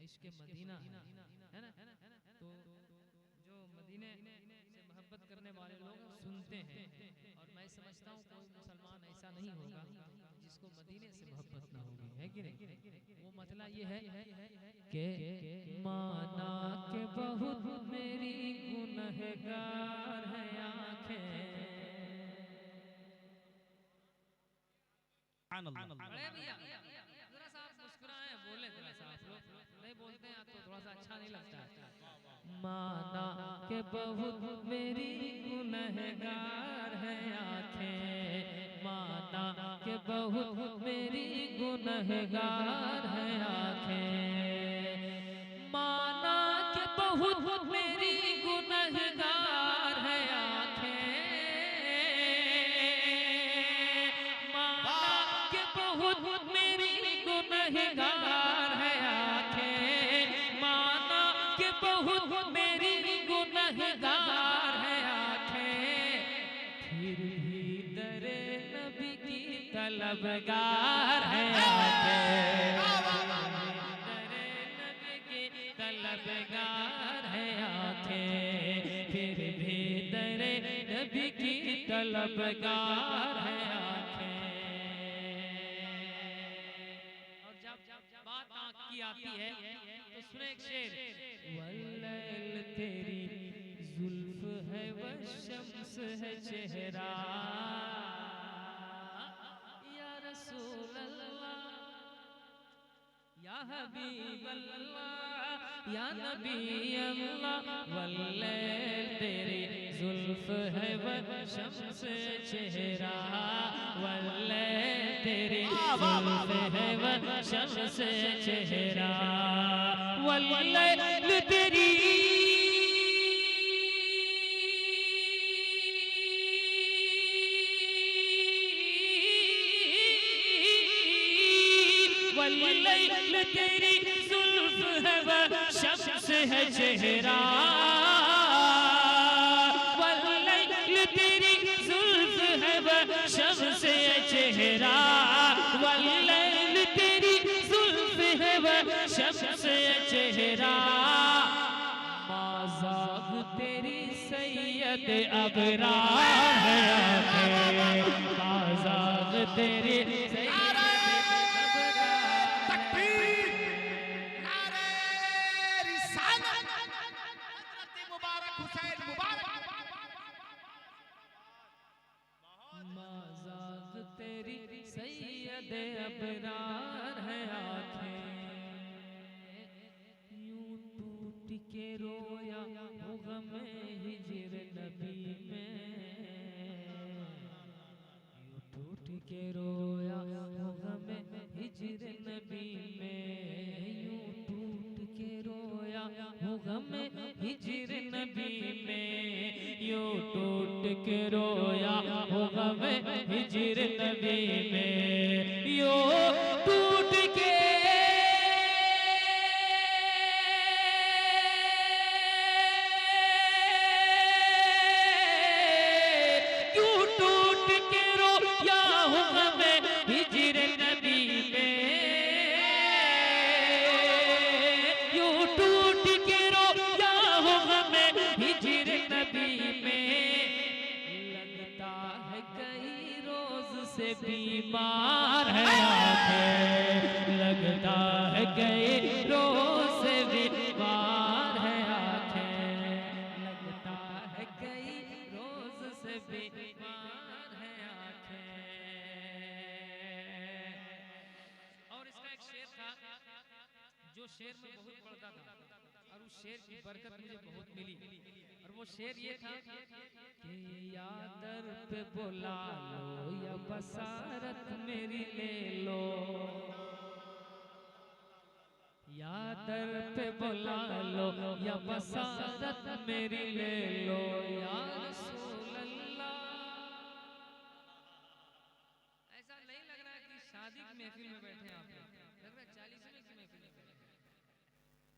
इश्क़ Medina है ना। तो जो मदीने से मोहब्बत करने वाले लोग सुनते हैं, और मैं समझता हूँ कोई मुसलमान ऐसा नहीं होगा जिसको मदीने से मोहब्बत ना होगी, है कि नहीं। वो मतलब ये है कि माना के बहुत मेरी गुनहगार है आँखें। बड़े भैया जरा सा आप मुस्कुराएं, बोले जरा सा, आप लोग नहीं बोलते हैं तो थोड़ा सा अच्छा नहीं लगता है। माना के बहुत मेरी गुनहगार है आँखें, माना के बहुत मेरी गुनहगार है आँखें, माना के बहुत मेरी गुनहगार है आँखें, बहुत मेरी गुनहगार है आँखें, माना कि बहुत मेरी गुनहगार है आँखें, फिर भी दरे नबी की तलबगार है आँखें, दरे नबी की तलबगार है आँखें, फिर भी दरे नबी की तलबगार है आँखें। बात आँख की आती है तो सुने एक शेर, वल्लैल तेरी जुल्फ है व शम्स है चेहरा, या रसूल अल्लाह या हबीब अल्लाह या नबी अल्लाह, वल्लैल तेरी जुल्फ है व शम्स चेहरा, वल्लैल तेरी जुल्फ है व शम्स चेहरा, वल्लैल तेरी वल्लैल तेरी जुल्फ है व शम्स है चेहरा, वल्लैल तेरी जुल्फ है व शम्स है चेहरा, वल्लैल तेरी जुल्फ है व शम्स है चेहरा, माज़ाग तेरी सैयद अबरार है आँखें, माज़ाग तेरी माज़ाग तेरी सैयद अबरार है आँखें, यूं टूट के रोया हो गमे हिजर नबी में, यूं टूट के रोया हो गमे हिजर नबी में, यूं टूट के रोया हो गमे हिजर नबी में, यूं टूट के रोया हो गमे हिजर नबी में, यूं टूट के यूं टूट के रोया हो गमे हिजर नबी में, यूं टूट के रोया हो गमे हिजर नबी में, लगता है कई रोज से बीमार है आँखें, लगता है कई रोज से बीमार है आँखें, लगता है कई रोज से बीमार है आँखें। और इसका एक शेर था जो शेर में बहुत पढ़ता था, और उस शेर की बरकत मुझे बहुत मिली, और वो शेर ये था कि या दर पे बुला लो या बसारत मेरी ले लो, या दर पे बुला लो या बसारत मेरी ले लो, या रसूल अल्लाह। ऐसा नहीं लग रहा है कि शादी की महफिल में बैठे आप, लग रहा है 40 की महफिल में बैठे।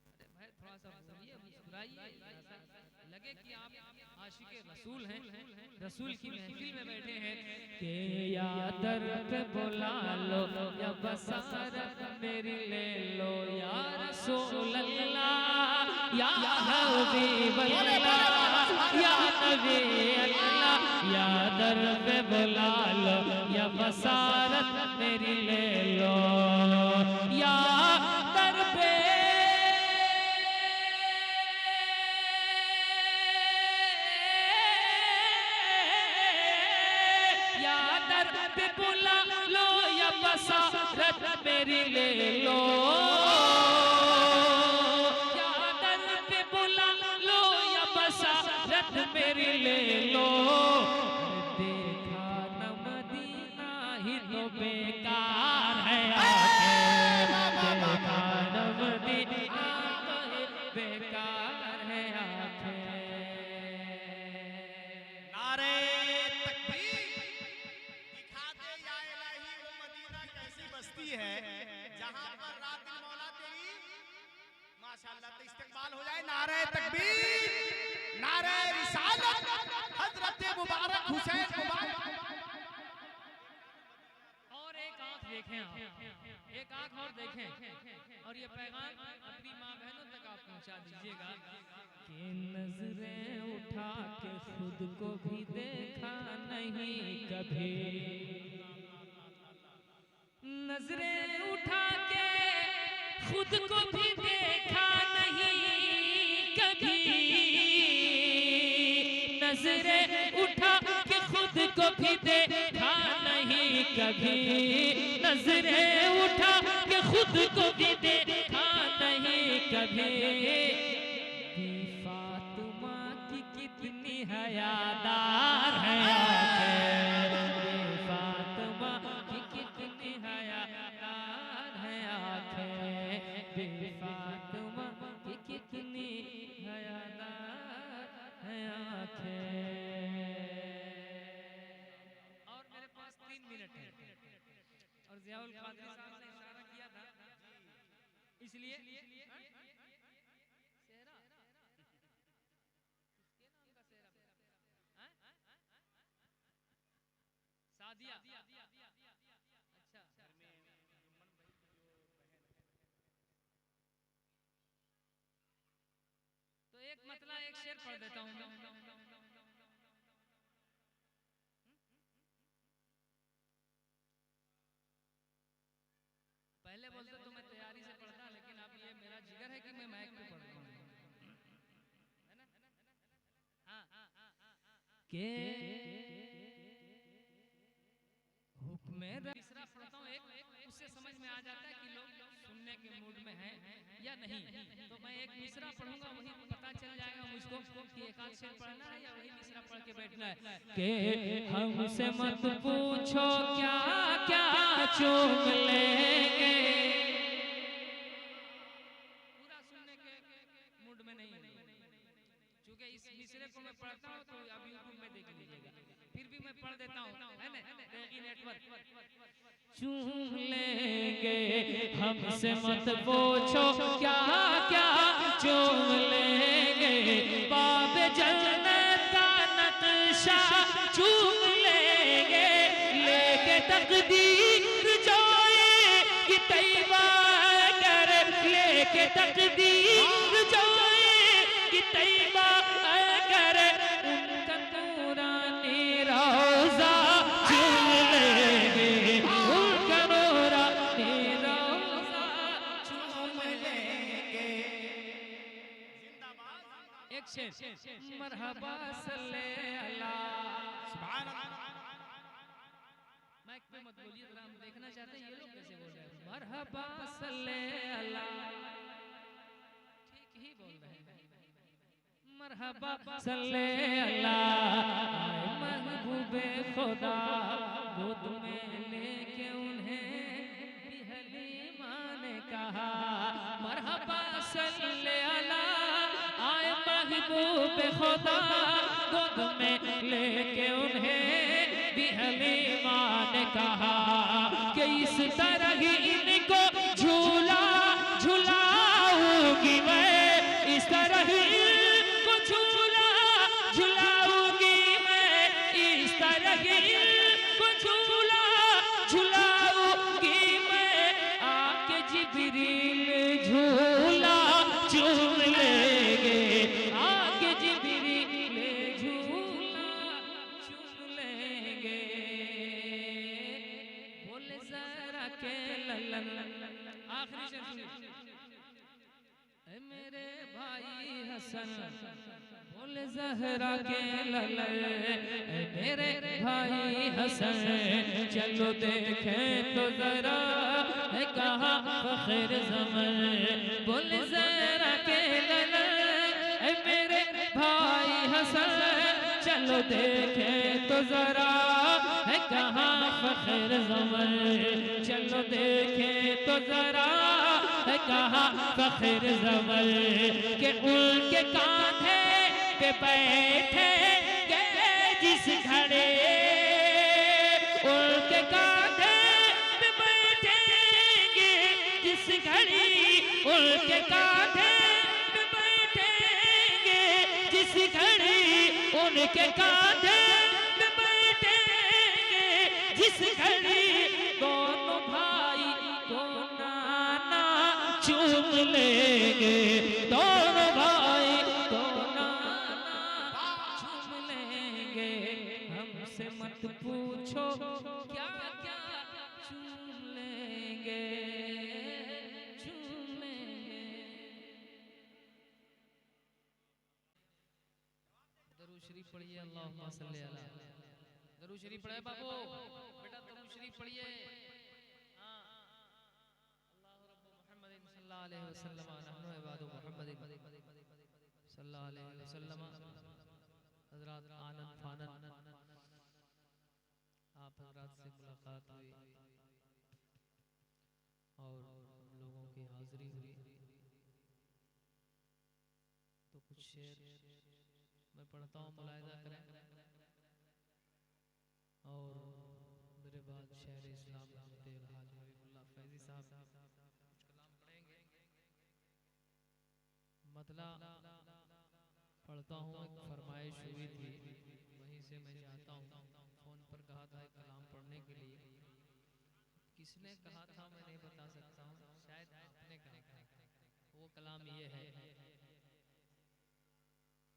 अरे भाई थोड़ा सा बोलिए, मुस्कुराइए, ऐसा लगे कि आप आशिक रसूल हैं, रसूल की महफिल में बैठे हैं। के या दर पे बुला लो या बसारत मेरी ले लो या रसूल अल्लाह या हबीब अल्लाह या नबी अल्लाह, या दर पे बुला लो या बसारत मेरी ले लो, या दर पे बुला लो या बसारत मेरी ले लो, या दर पे बुला लो या बसारत मेरी ले लो। देखा न मदीना ही तो बेकार है आंखें, देखा न मदीना ही बेकार है आंखें। नारे तकबीर, दिखाते या इलाही वो मदीना कैसी बस्ती है जहां पर रात दिन मौला तेरी माशाअल्लाह तो इस्तेकबाल हो जाए। नारे तकबीर, नारे रिसालत, हजरत मुबारक हुसैन मुबारक। और एक आंख देखें आप, एक आंख और देखें और ये पैगाम अपनी माँ बहनों तक आप पहुंचा दीजिएगा कि नजरें उठा के खुद को भी देखा नहीं कभी, नजरें उठा के खुद को भी देखा नहीं कभी, नजरें उठा के खुद को भी देखा नहीं कभी, नजरें उठा के खुद को भी देखा नहीं कभी। फातिमा की कितनी हयादार है आंखें, फातिमा की कितनी हयादार है आंखें, फातिमा की कितनी हयादार है आंखें। और मेरे पास 3 मिनट है और ज़ियाउल कादरी साहब ने इशारा किया था, इसलिए सेहरा किसके नाम का सेहरा, सादिया, अच्छा तो एक मतलब एक शेर पढ़ देता हूँ मैं। पहले बोलते तो मैं तैयारी से पढ़ता, लेकिन अब ये मेरा जिगर है कि मैं माइक पे पढ़ता हूँ, है ना? हाँ के हुक्म तीसरा पढ़ता हूँ एक, उससे समझ में आ जाता है कि लोग सुनने के मूड में हैं या नहीं। तो मैं एक मिसरा पढ़ूंगा, वही पता चल जाएगा मुझको कि एक आध शेर पढ़ना है या वही मिसरा पढ़ के बैठना है। के हमसे मत पूछो क्या क्या चूम लेंगे, पूरा सुनने के मूड में नहीं, क्योंकि इस मिसरे को मैं पढ़ता हूँ तो अब यूट्यूब में देख लीजिएगा, फिर भी मैं पढ़ देता हूँ, है ना? नेटवर्क चूम लेंगे हमसे मत पूछो क्या क्या चूम लेंगे, बाब जन्नत का नक्शा चूम लेंगे, लेके तकदीर जोए कि तैयबा कर, लेके तकदीर जोए कि तैयबा कर, उनका नूरानी रोज़ा चूम लेंगे, उनका नूरानी रोज़ा चूम लेंगे। जिंदाबाद। एक शेर, मरहबा सल्ले अला, सुभान अल्लाह। माइक पे मत बोलिए, जरा हम देखना चाहते हैं ये लोग कैसे बोल रहे हैं। मरहबा सल्ले अला, ठीक ही बोल रहे हैं। मरहबा सल्ले अला, महबूबे खुदा गोद में लेके उन्हें भी हलीमा ने कहा, मरहबा सल्ले अला, आए महबूबे खुदा गोद में लेके उन्हें भी हलीमा ने कहा कि इस तरह ही इनको झूला झुलाऊंगी मैं, को झूला झुलाऊंगी मैं, आके जिब्रील झूला झूल लेंगे, आके जिब्रील झूला झूल लेंगे। बोले जरा के ललन, आखिरी शेर सुनिए। ऐ मेरे भाई हसन, बोले ज़हरा के ललन, ऐ मेरे भाई हसन, चलो देखें तो जरा है कहाँ फख्र ज़मन। बोले ज़हरा के ललन, ऐ मेरे भाई हसन, चलो देखें तो जरा है कहाँ फख्र ज़मन। चलो देखें तो जरा है कहाँ फख्र ज़मन, के उनके कांधे पे बैठे गए जिस घड़े, उनके कांधे पे बैठेंगे जिस घड़ी, उनके कांधे पे बैठेंगे जिस घड़ी, उनके कांधे पे बैठेंगे जिस घड़ी, दोनों भाई को नाना चूम लेंगे, दोनों भाई को मत पूछो क्या क्या चूम लेंगे, चूम लेंगे। दरूद शरीफ पढ़िए, अल्लाहुम्मा सल्ली अला। दरूद शरीफ पढ़े बाबू, बेटा दरूद शरीफ पढ़िए। हाँ, अल्लाहु रब्बु मुहम्मदिन सल्लल्लाहु अलैहि वसल्लम, नहनु इबादु मुहम्मदिन सल्लल्लाहु अलैहि वसल्लम। हज़रात आनंद फानन आप हज़रात से मुलाकात हुई और लोगों की हाज़िरी हुई, तो कुछ शेर मैं पढ़ता हूँ, मुलाहिज़ा करें। और मेरे बाद शेर इस्लाम हाजी हबीबुल्लाह फैज़ी साहब कुछ कलाम पढ़ेंगे। मतलब पढ़ता हूँ, एक फरमाइश हुई थी, वहीं से मैं जाता हूँ। फोन पर कहा था एक कलाम पढ़ने के लिए, किसने कहा था मैं नहीं बता सकता हूँ, शायद आपने कहा था। वो कलाम ये है,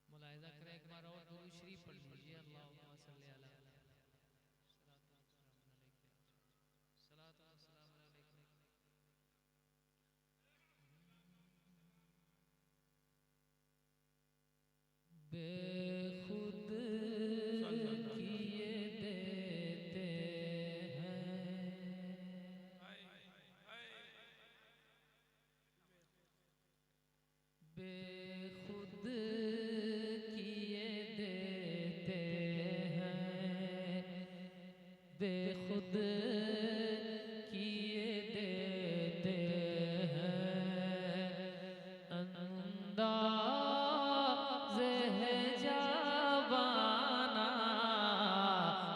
मुलाहिज़ा करें एक बार और दुरूद शरीफ पढ़ लीजिए। अल्लाहुम्मा सल्ली अला बेखुद किए देते हैं, बेखुद किए देते हैं, बेखुद किए देते हैं, अंदाज़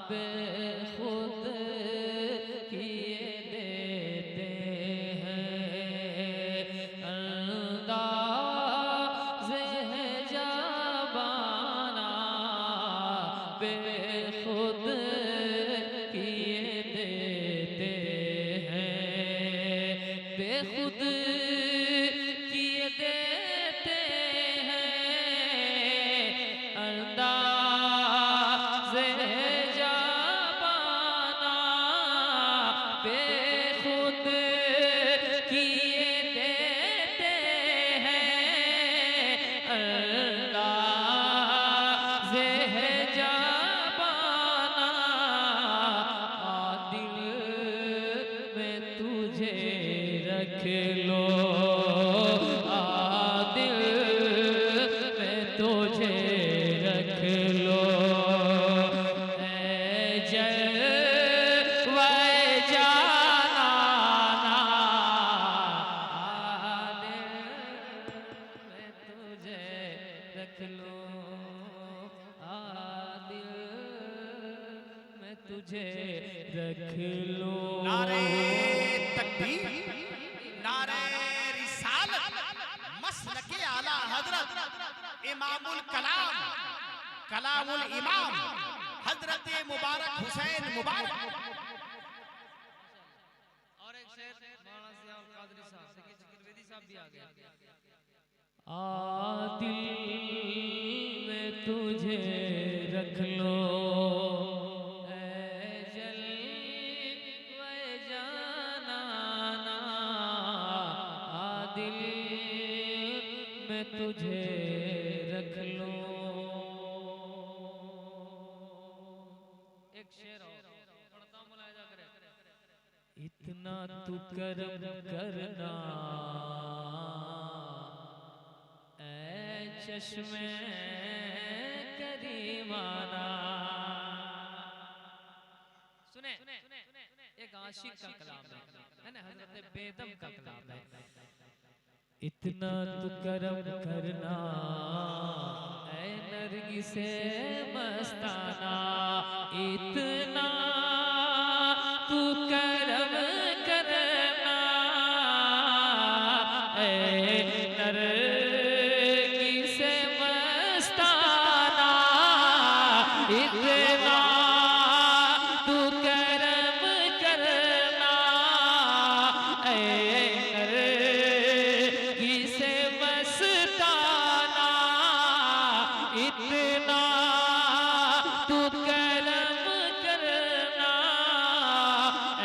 बेखुद किए देते हैं, अंदाज़ है ज़बाना बेखुद किए देते हैं, बेखुद किए देते हैं, अंदाज़ बेखुद किए देते हैं, अंदाज़ है ज़बाना, दिल में तुझे रख लो, दिल में तुझे रख लो, रख लो, दिल में तुझे रख लो। नारे तकबीर, नारे रिसालत, मसलके आला हजरत इमामुल कलाम, कलामुल इमाम हजरत मुबारक हुसैन मुबारक। और एक शेर मौलाना ज़ियाउल कादरी साहब से, चतुर्वेदी साहब भी आ गए। आदिल में तुझे रख लो ऐ जलवे जानाना, आदिल में तुझे रख लो। एक शेर और पढ़ता हूं, मुलाहिजा करें। इतना तू करम करना ऐ चश्मे करीमाना। सुने, एक आशिक का कलाम है ना, हजरत बेदम का कलाम है। इतना तू करम करना ऐ नरगिसे मस्ताना, इतना तू करम करना ऐ नरगिसे मस्ताना, इतना तू करम करना ऐ नरगिसे मस्ताना, इतना तू करम करना ऐ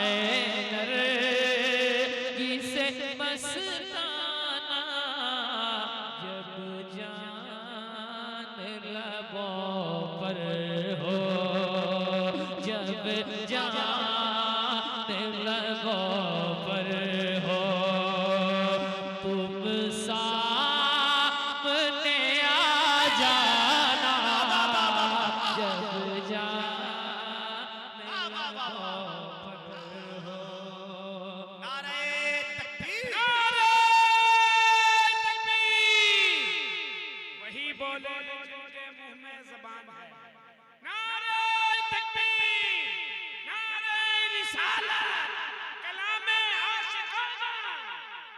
नरगिसे मस्ताना। जब जान लबों पर हो, जब जान लबों पर हो, तुम सामने आ जाना। जब जान लबों पर हो, नारे तकबीर। वही बोले जिनके मुंह में ज़बान है। नारे तकबीर, नारे रिसालत, कलामे आशिकाना।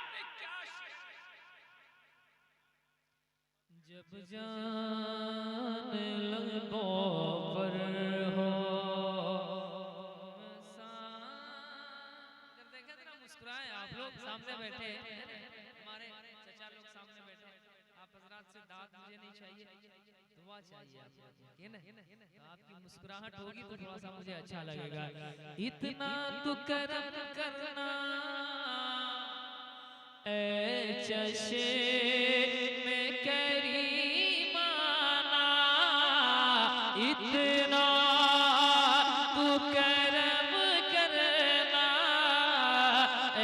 अरे क्या शेर! जब जान लबों पर हो, जब देखे जरा मुस्कुराए आप लोग सामने बैठे, हमारे चचा लोग सामने बैठे। आप हजरात से दाद मुझे नहीं चाहिए, दुआ चाहिए आपको, ये ना? तो आपकी मुस्कुराहट होगी तो थोड़ा सा मुझे अच्छा लगेगा। इतना तू करम करना ऐ चश्मे करीमाना, इतना तू करम करना ऐ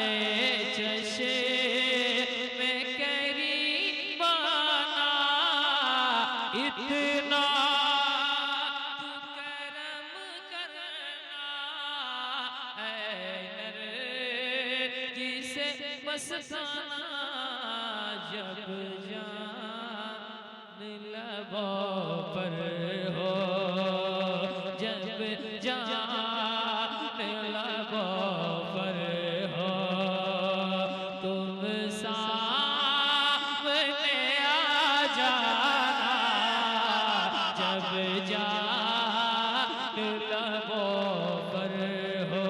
चश्मे करीमाना, इतना तू करम करना ऐ नरगिसे मस्ताना। जब जान लबों पर हो, जब जान लबों पर हो, तुम सामने आ जाना। जब जान लबों पर हो,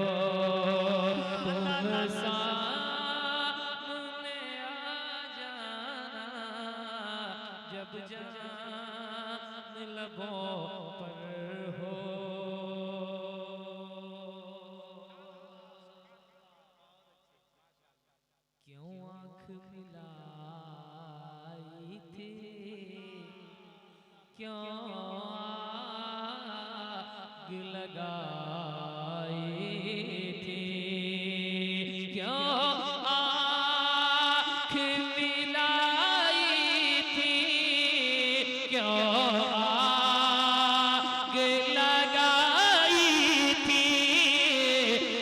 तुम सामने आ जाना। जब जान लबों पर हो। क्यों आँख मिलाई थी, क्यों आग लगाई थी, क्यों आँख मिलाई थी, क्यों आग लगाई थी,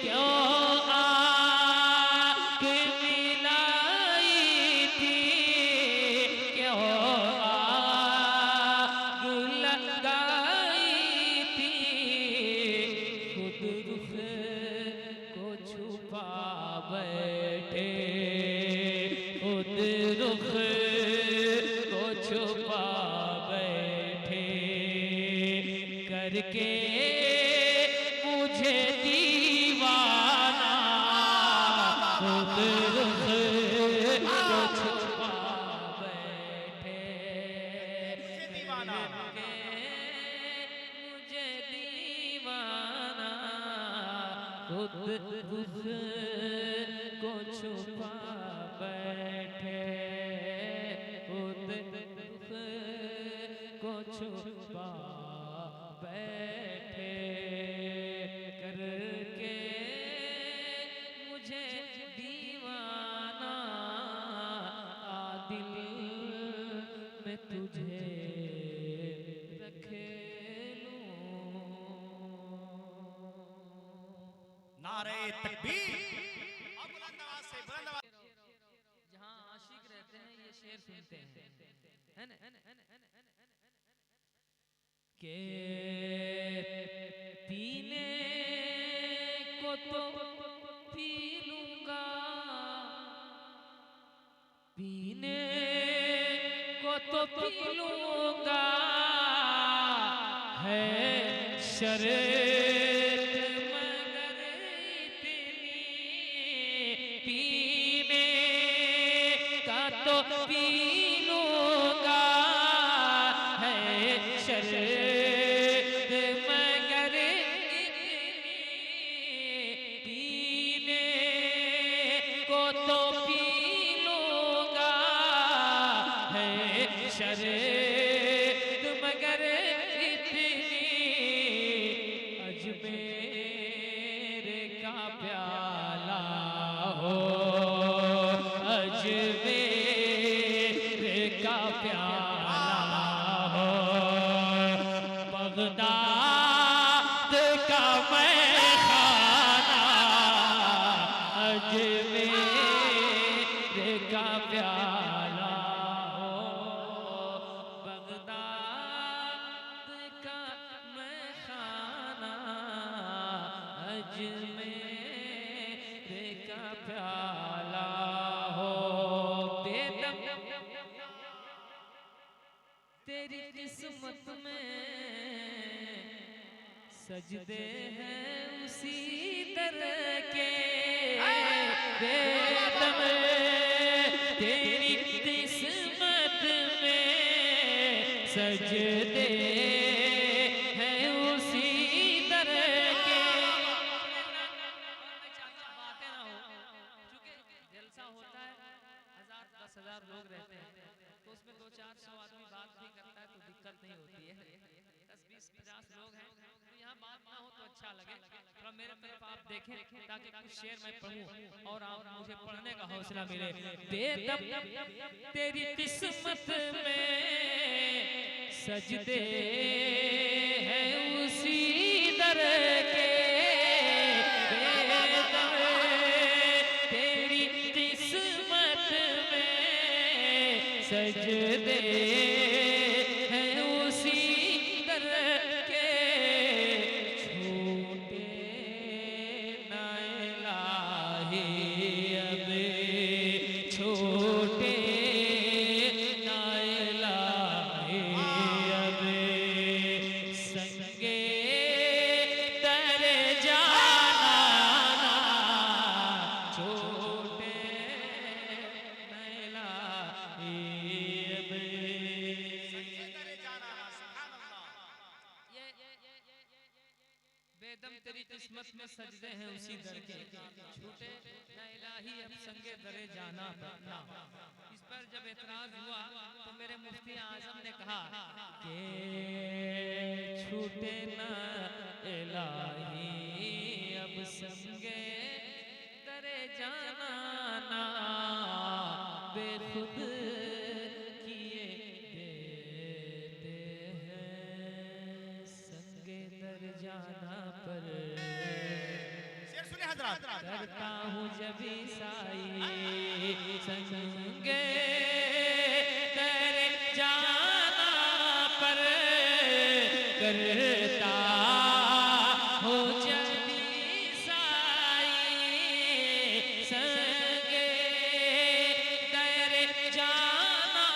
क्यों आग मिलाई थी, क्यों आग लगाई थी। करके मुझे दीवाना खुद रुख को छुपा बैठे दीवाना करके मुझे दीवाना खुद रुख को छुपा बैठे खुद रुख को छुपा बैठे करके मुझे दीवाना दिल में तुझे रखे लूं। नारे तकबीर। अब बुलंद आवाज से, बुलंद आवाज। जहाँ आशिक रहते हैं ये शेर सुनते हैं, है ना? के पीने को तो पी लूंगा, पीने को तो पी लूंगा, है शर्त मगर इतनी, पीने का तो पी लूंगा, है शर्त मगर इतनी, पीने को तो पी लूंगा, है शर्त मगर इतनी, अजमेर का प्याला हो, अजमेर का प्याला हो, बगदाद का मैखाना, अजमेर का प्याला हो, बगदाद का मैखाना, अजमेर का प्याला हो, बेदम तेरी किस्मत में सजदे हैं उसी दर के, बेदम तेरी किस्मत में सजदे हैं उसी दर के। बातें ना हो, चूंकि जलसा होता है 1000-10,000 लोग रहते हैं तो उसमें 200-400 आदमी बात भी करता है तो दिक्कत नहीं होती है। 10-20-50 लोग हैं तो यहाँ बात ना हो तो अच्छा लगे। थोड़ा मेरे तरफ आप देखें ताकि कुछ शेर मैं पढ़ूं और आप मुझे पढ़ने का हौसला मिले। बेदम तेरी किस्मत में सजदे हैं उसी दर के, बेदम तेरी किस्मत में सजदे हैं उसी दर के, छूटे ना इलाही अब, छूटे ना इलाही अब, संगे तर जाना, छूटे ना इलाही अब। बेदम तेरी किस्मत में सजदे हैं उसी दर के, छूटे ना इलाही अब संगे दरे जाना ना। इस पर जब एतराज हुआ तो मेरे मुफ्ती आजम ने कहा कि छूटे ना इलाही अब संगे दरे जाना ना, बेखुद किए देते हैं संगे दर जाना पर, शेर सुने हजरात। करता हूँ जब ईसाई संगे दर जाना पर, करता हूँ जब ईसाई संगे दर जाना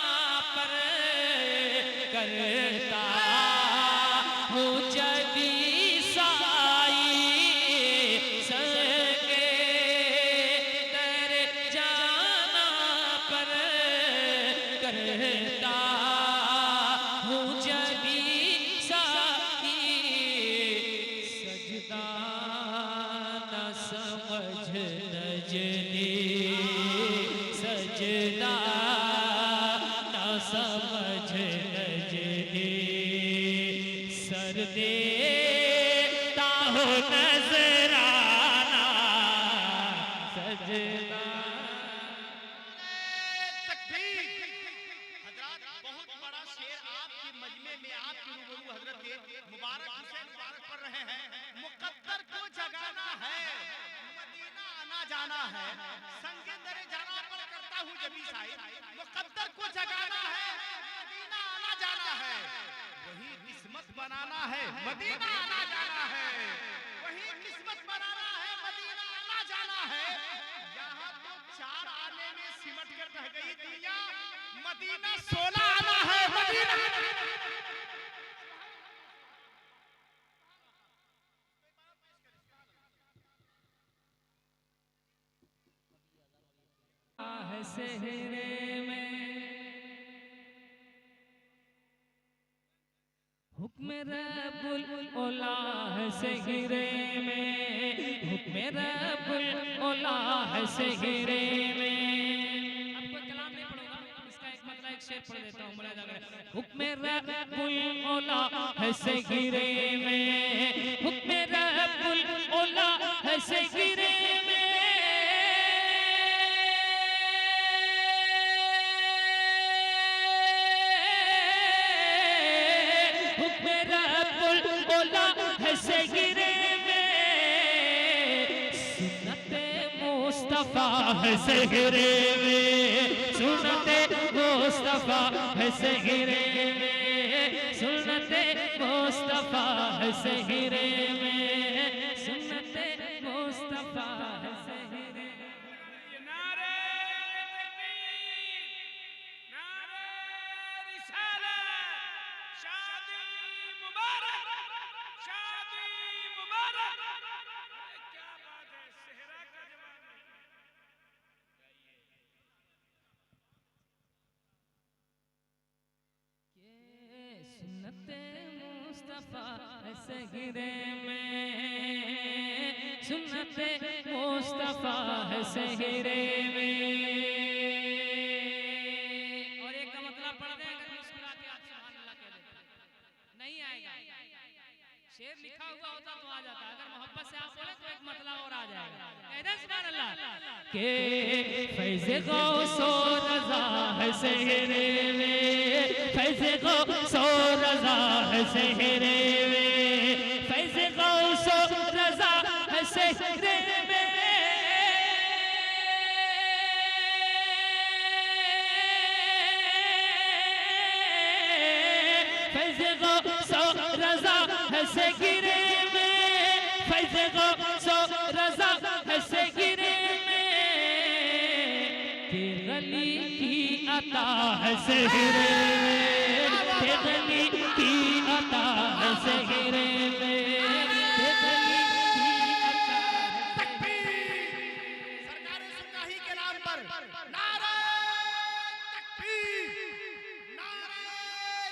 पर, करता हूँ जब देता हो नजराना सजना। हजरत बहुत बड़ा शेर आपके मजमे में आपके रूबरू हजरत के मुबारक हुसैन मुबारक पढ़ रहे हैं। मुकद्दर को जगाना है, मदीना आना जाना है, संगे दरे जाना पर करता हूँ जबी साहिब। मुकद्दर को जगाना है, मदीना आना जाना है, वही किस्मत बनाना है, मदीना आना जाना है, वही किस्मत बनाना है, मदीना आना जाना है। यहाँ तो 4 आने में सिमट कर रह गई दुनिया, मदीना 16 आना है, मदीना। सहरे में हुक्म रब्बुल औला है सहरे में, हुक्म रब्बुल औला है सहरे में। आपको कलाम नहीं पढ़ूंगा, इसका एक मतलब एक शेर पढ़ देता हूँ मुलाजा करें। हुक्म रब्बुल औला है सहरे में, हुक्म रब्बुल औला है सहरे में। है सहरे में, सुनते मुस्तफा है सहरे में, सुनते मुस्तफा है सहरे में, सुनते मुस्तफा है सहरे में। नारे तकबीर, नारे रिसालत, शादी मुबारक, शादी मुबारक। क्या बात है, सेहरा का जवान सुन्नते मुस्तफा सहरे में, सुन्नते मुस्तफा सहरे में। और एक का मतलब पढ़ दें, अगर मुस्कुरा के आप सुभान अल्लाह कह देते नहीं आएगा। शेर लिखा हुआ होता तो आ जाता, अगर मोहब्बत से आप बोले तो एक मतलब और आ जाएगा। कह दें सुभान अल्लाह के फैज़ गौसो रज़ा है सहरे में, फैज़ गौसो रज़ा है सहरे में, फैज़ गौसो रज़ा है सहरे में। फैज़ गौसो रज़ा है सहरे में, फैज़ गौसो रज़ा है सहरे में। के गली की अता है सहरे में, के गली की अता है सहरे में, के गली की अता है। सरकार सुन्नाही के नाम पर नारे तकबीर, नारे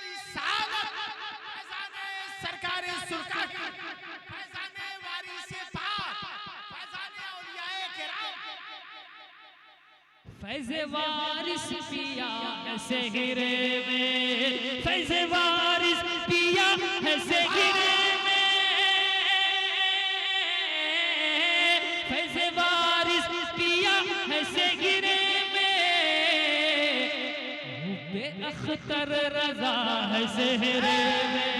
रिसालत, फैज़ाने सरकार सुरका की, फैज़ाने वारिसे पाक, फैज़ाने औलियाए किराम। फैज़ वारिस पिया है सहरे में, फैज़ वारिस पिया है सहरे में, फैज़ वारिस पिया है सहरे में। हुब्बे अख्तर रज़ा है सहरे में,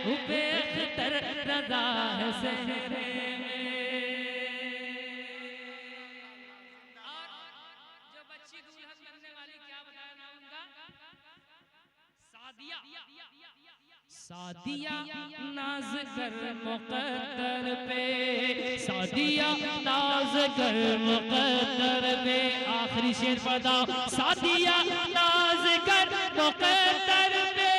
हुब्बे अख्तर रज़ा है सहरे में। दुल्हन बनने वाली क्या बताया नाम उनका? सादिया। सादिया नाज कर मुक़द्दर पे, सादिया नाज कर मुक़द्दर पे। आखिरी शेर पढ़ा, सादिया नाज कर मुक़द्दर पे,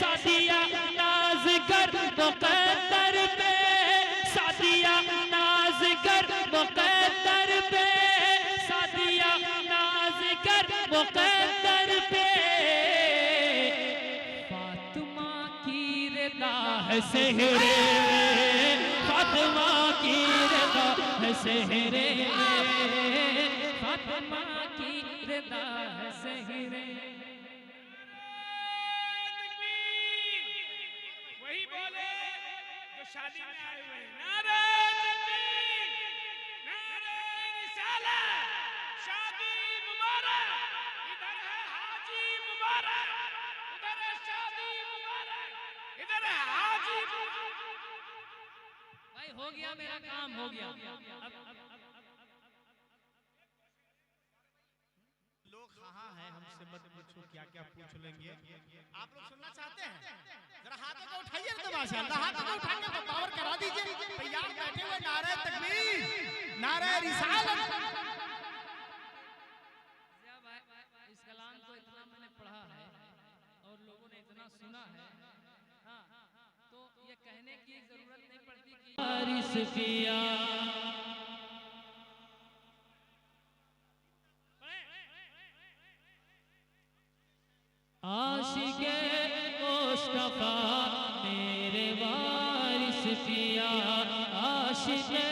सादिया नाज कर मुक़द्दर पे, सादिया नाज कर मुक़द्दर पे, सादिया नाज कर मुक़द्दर पे। फातिमा की रज़ा है सहरे में, फातिमा की रज़ा है सहरे में, फातिमा की रेदा है सहरे। वही बोले जो शादी में आए हुए हैं। नारे तकबीर, नारे रिसालत, शादी मुबारक। इधर है हाजी मुबारक, उधर है शादी मुबारक, इधर है हाजी मुबारक। भाई हो गया, मेरा काम हो गया। लोग कहाँ हैं, हमसे मत पूछो क्या क्या पूछ लेंगे। आप लोग सुनना चाहते हैं? जरा हाथों को उठाइए तो माशाअल्लाह, हाथों को उठाइए तो पावर करा दीजिए। तैयार बैठे हुए नारे तकबीर, नारे रिसालत। इस कलाम को इतना मैंने पढ़ा है और लोगों ने इतना सुना है, हाँ, तो ये कहने की जरूरत नहीं पड़ती कि बारिश किया। आशिक़े मुस्तफ़ा मेरे वारिस पिया, आशिक़े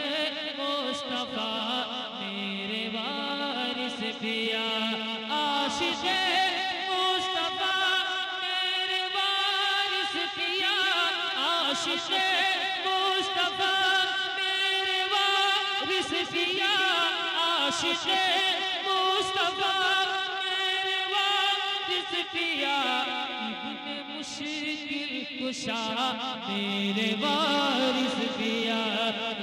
मुस्तफ़ा मेरे वारिस पिया, आशिक़े मुस्तफ़ा मेरे वारिस पिया, आशिक़े मुस्तफ़ा मेरे वारिस पिया, आशिक़े मुस्तफ़ा मेरे वारिस पिया, इब्ने मुश्किल कुशा मेरे वारिस पिया,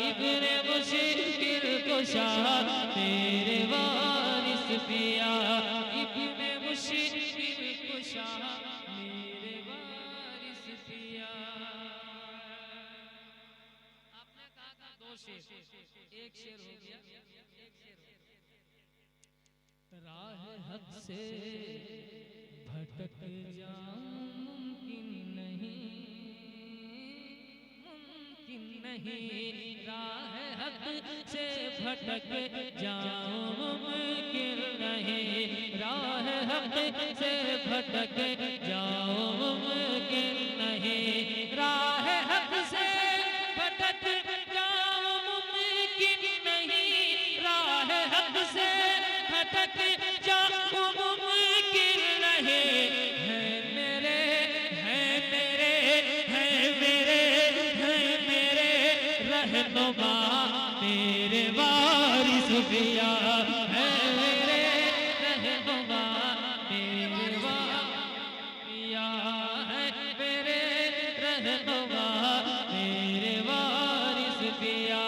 इब्ने मुश्किल कुशा मेरे वारिस पिया, इब्ने मुश्किल कुशा मेरे वारिस पिया। आपने कहा था 2 शेर, एक शेर हो गया, एक शेर हो गया। राह हक से भटक जाऊं मुमकिन नहीं, मुमकिन नहीं, राह हक से भटक जाऊं मुमकिन नहीं, राह हक से भटक जाऊं मुमकिन नहीं, राह हक से भटक जाऊं मुमकिन नहीं, राह हक से भटक जाऊं मुमकिन नहीं, है मेरे, है मेरे, है मेरे, है मेरे रहनुमा मेरे वारिस पिया, है मेरे रहनुमा मेरे वारिस पिया, है मेरे रहनुमा मेरे वारिस पिया,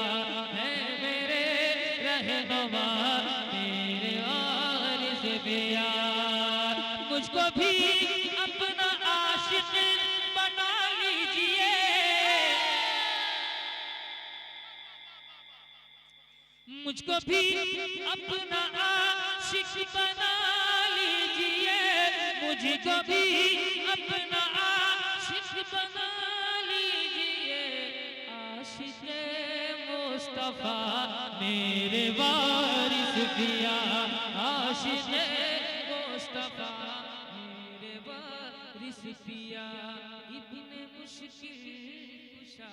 है मेरे रहनुमा मेरे वारिस पिया। मुझको भी अपना आशिक बना लीजिए, मुझको भी अपना आशिक बना लीजिए, मुझको भी अपना आशिक बना लीजिए, आशिक़े मुस्तफ़ा मेरे वारिस पिया, आशिक़े मुस्तफ़ा मेरे वारिस पिया, इब्ने मुश्किल कुशा